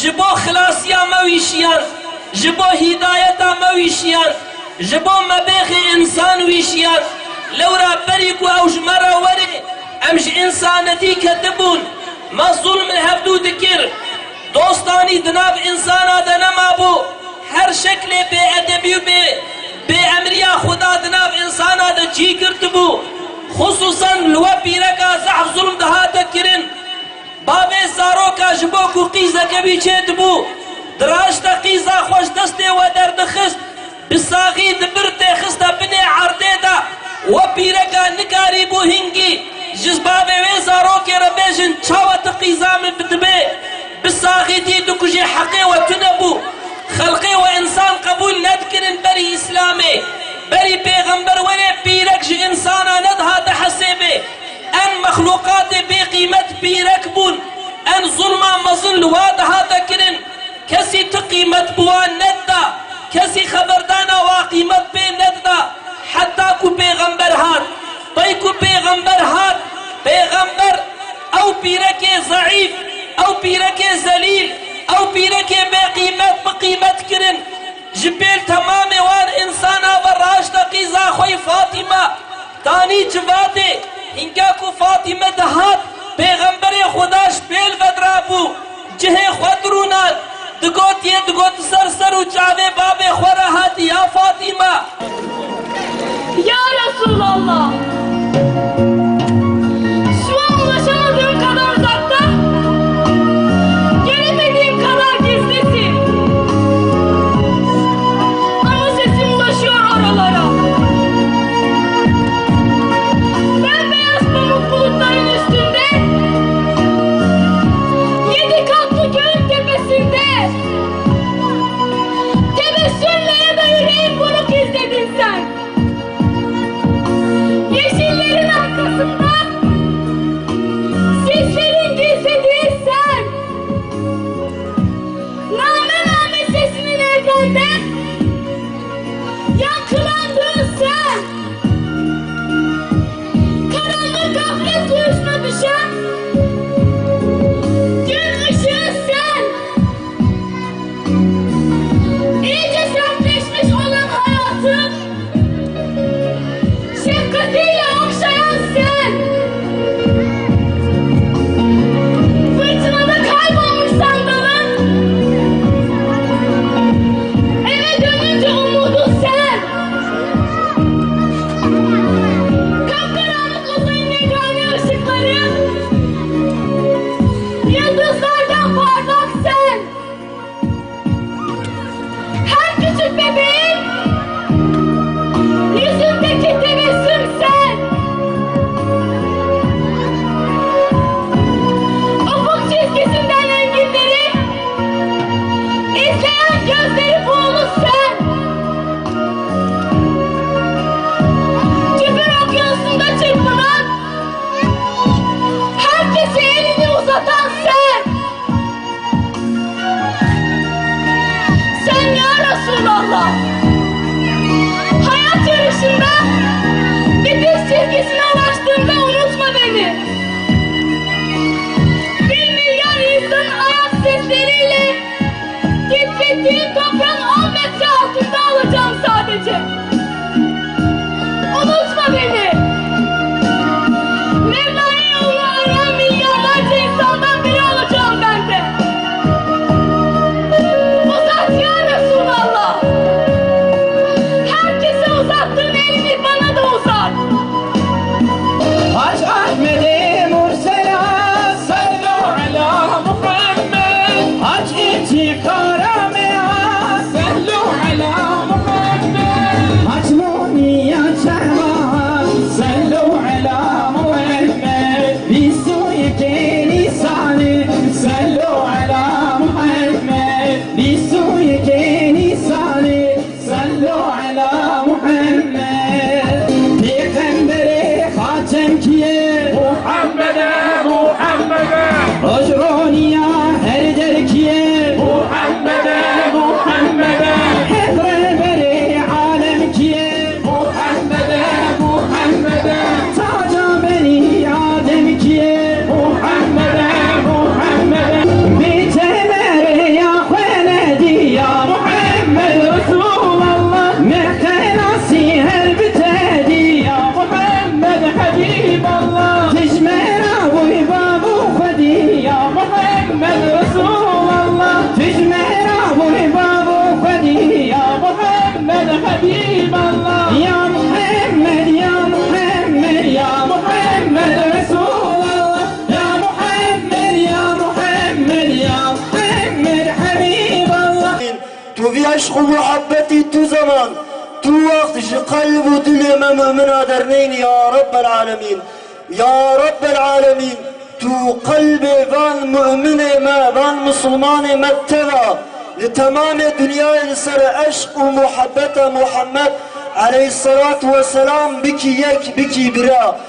ji bo xilasiya me wîşiyan, ji bo hidayeta me wîşiyan, ji bo mebêxê insan wîşiyan. Lewra berî ku ew ji me re were, em ji însanetî ketibûn, me zulm hevdû dikir, dostanî di nav insana de nemabû, her şeklê bêedebî û bêemriya Xuda di nav insana de çî girtibû. Xusûsan li we pîreka zehf zulm dihate kirin. Bavê zaroka ji bo ku qîzeke wî çê dibû, di raşta qîza xweş destê we derdixist, bi saxî di bir tê xiste binê erdê de, we pîreka nikarîbû hingî ji bavê wê zarokê re bêjin çawa tu qîza min dibe, bi saxî tî dikujê heqê we tu nebû. Xelqê we insan qebûl nedikirin berî İslamê, berî pêxember were pîrek ji insana nedihate hesêbê. En mexlûqatê bêqîmet pîrek bûn, en zulma mezin li we dihate kirin. Kesî tu qîmet bi wan nedda, kesî xeberdana wa qîmet pê nedda. Heta ku pêxember hat, tey ku pêxember hat, pêxember ew pîrekê zeîf, ew pîrekê zelîl, ew pîrekê bêqîmet bi qîmet kirin. Ji pêl temamê wan insana ve raşta qîza xwe Fatîme danî civatê. Hinga ku Fatîme dihat, pêxemberê Xuda ji pêl vedirabû, cihê xwe dirûnan, digotiye digoti ser û çavê bavê xwe re hatî ya Fatîme. Ya Resulallah! Şu an ulaşamadığım kadar uzakta, gelemediğim kadar gizlisin. Ama sesim ulaşıyor oralara. Bembeyaz pamuk bulutların üstünde, 7 katlı göğün tepesinde, tebessümle ya da yüreğin buruk izledin sen. في عشق ومحبتي تو زمان تو وقت جي قلب ودل ما مؤمنة درنين يا رب العالمين يا رب العالمين تو قلبي فان مؤمنة ما فان مسلمانة ما اتبع لتمام الدنيا لسر عشق ومحبة محمد عليه الصلاة والسلام بكي يك بكي برا